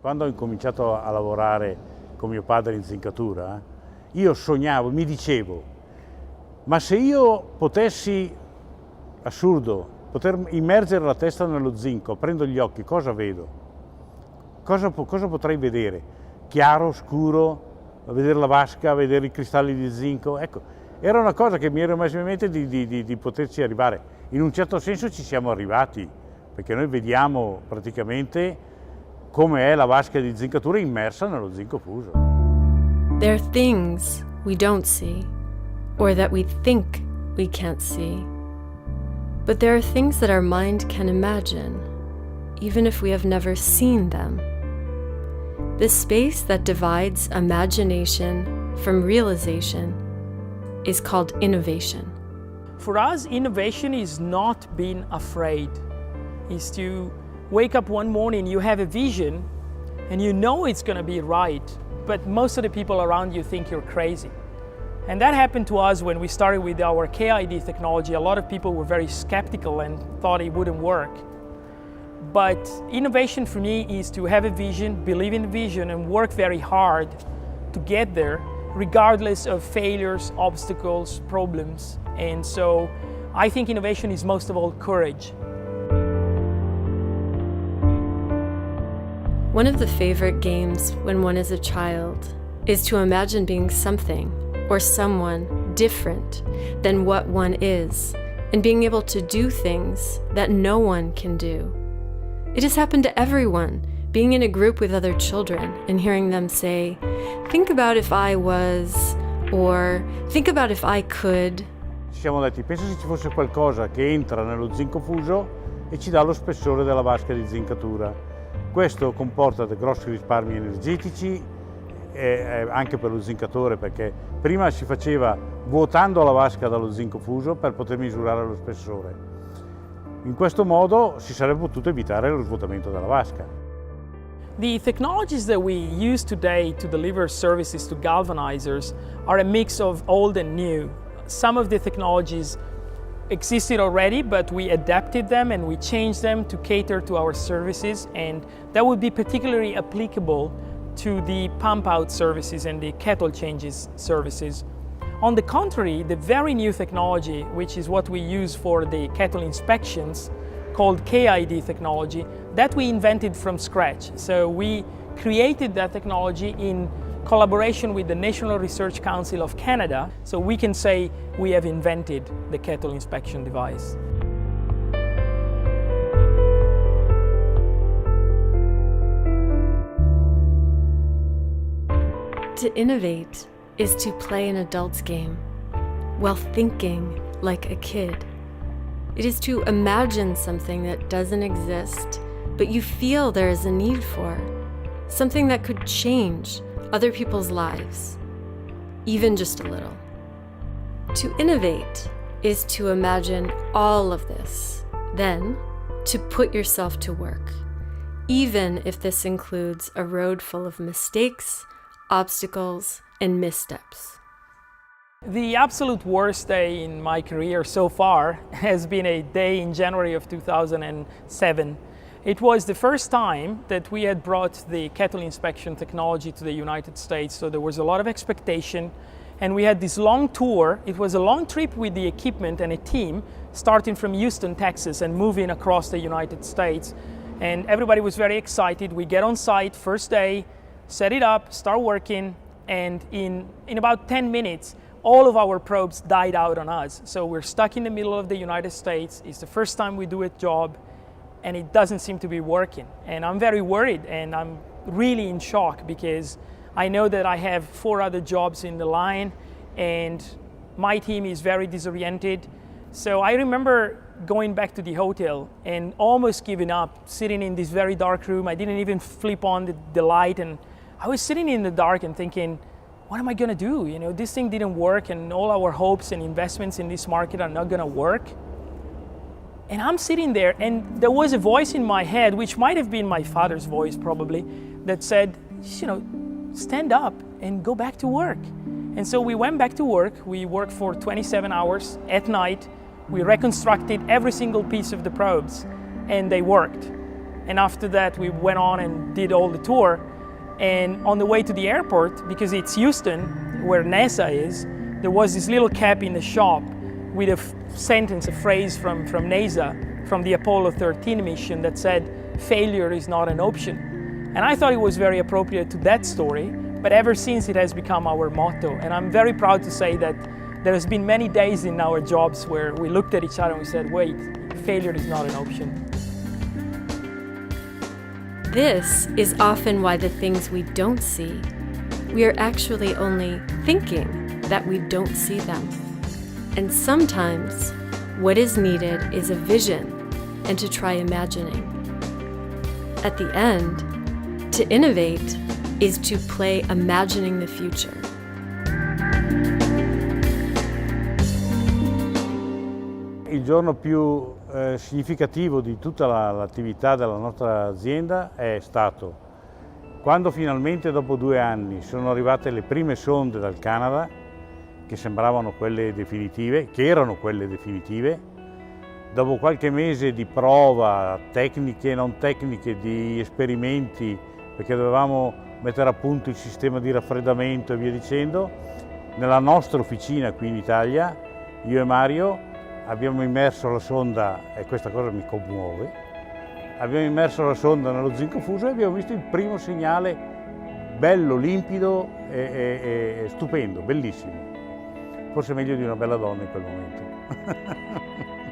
Quando ho incominciato a lavorare con mio padre in zincatura, io sognavo, mi dicevo, ma se io potessi, assurdo, poter immergere la testa nello zinco, prendo gli occhi, cosa vedo? Cosa potrei vedere? Chiaro, scuro, vedere la vasca, vedere i cristalli di zinco? Ecco, era una cosa che mi ero messo in mente di poterci arrivare. In un certo senso ci siamo arrivati, perché noi vediamo praticamente come è la vasca di zincatura immersa nello zinco fuso. There are things we don't see, or that we think we can't see. But there are things that our mind can imagine, even if we have never seen them. This space that divides imagination from realization is called innovation. For us, innovation is not being afraid. It's to wake up one morning, you have a vision, and you know it's going to be right, but most of the people around you think you're crazy. And that happened to us when we started with our KID technology. A lot of people were very skeptical and thought it wouldn't work. But innovation for me is to have a vision, believe in the vision, and work very hard to get there, regardless of failures, obstacles, problems. And so I think innovation is most of all courage. One of the favorite games when one is a child is to imagine being something or someone different than what one is, and being able to do things that no one can do. It has happened to everyone, being in a group with other children and hearing them say, "Think about if I was," or "Think about if I could." Ci siamo detti, pensa se ci fosse qualcosa che entra nello zinco fuso e ci dà lo spessore della vasca di zincatura. Questo comporta dei grossi risparmi energetici anche per lo zincatore, perché prima si faceva vuotando la vasca dallo zinco fuso per poter misurare lo spessore. In questo modo si sarebbe potuto evitare lo svuotamento della vasca. The technologies that we use today to deliver services to galvanizers are a mix of old and new. Some of the technologies existed already, but we adapted them and we changed them to cater to our services, and that would be particularly applicable to the pump out services and the kettle changes services. On the contrary, the very new technology, which is what we use for the kettle inspections, called KID technology, that we invented from scratch. So we created that technology in collaboration with the National Research Council of Canada, so we can say we have invented the kettle inspection device. To innovate is to play an adult's game while thinking like a kid. It is to imagine something that doesn't exist, but you feel there is a need for, something that could change other people's lives, even just a little. To innovate is to imagine all of this, then to put yourself to work, even if this includes a road full of mistakes, obstacles, and missteps. The absolute worst day in my career so far has been a day in January of 2007. It was the first time that we had brought the kettle inspection technology to the United States, so there was a lot of expectation, and we had this long tour. It was a long trip with the equipment and a team, starting from Houston, Texas, and moving across the United States. And everybody was very excited. We get on site, first day, set it up, start working, and in about 10 minutes, all of our probes died out on us. So we're stuck in the middle of the United States. It's the first time we do a job, and it doesn't seem to be working. And I'm very worried, and I'm really in shock, because I know that I have 4 other jobs in the line, and my team is very disoriented. So I remember going back to the hotel and almost giving up, sitting in this very dark room. I didn't even flip on the light, and I was sitting in the dark and thinking, what am I gonna do? You know, this thing didn't work, and all our hopes and investments in this market are not gonna work. And I'm sitting there, and there was a voice in my head, which might have been my father's voice probably, that said, you know, stand up and go back to work. And so we went back to work. We worked for 27 hours at night. We reconstructed every single piece of the probes, and they worked. And after that, we went on and did all the tour. And on the way to the airport, because it's Houston, where NASA is, there was this little cap in the shop with a sentence, a phrase from NASA, from the Apollo 13 mission that said, "Failure is not an option." And I thought it was very appropriate to that story, but ever since it has become our motto. And I'm very proud to say that there has been many days in our jobs where we looked at each other and we said, wait, failure is not an option. This is often why the things we don't see, we are actually only thinking that we don't see them. And sometimes what is needed is a vision and to try imagining. At the end, to innovate is to play imagining the future. Il giorno più significativo di tutta l'attività della nostra azienda è stato quando finalmente dopo 2 anni sono arrivate le prime sonde dal Canada, che sembravano quelle definitive, che erano quelle definitive. Dopo qualche mese di prova, tecniche e non tecniche, di esperimenti, perché dovevamo mettere a punto il sistema di raffreddamento e via dicendo, nella nostra officina qui in Italia, io e Mario abbiamo immerso la sonda, e questa cosa mi commuove, abbiamo immerso la sonda nello zinco fuso e abbiamo visto il primo segnale bello, limpido e stupendo, bellissimo. Forse meglio di una bella donna in quel momento.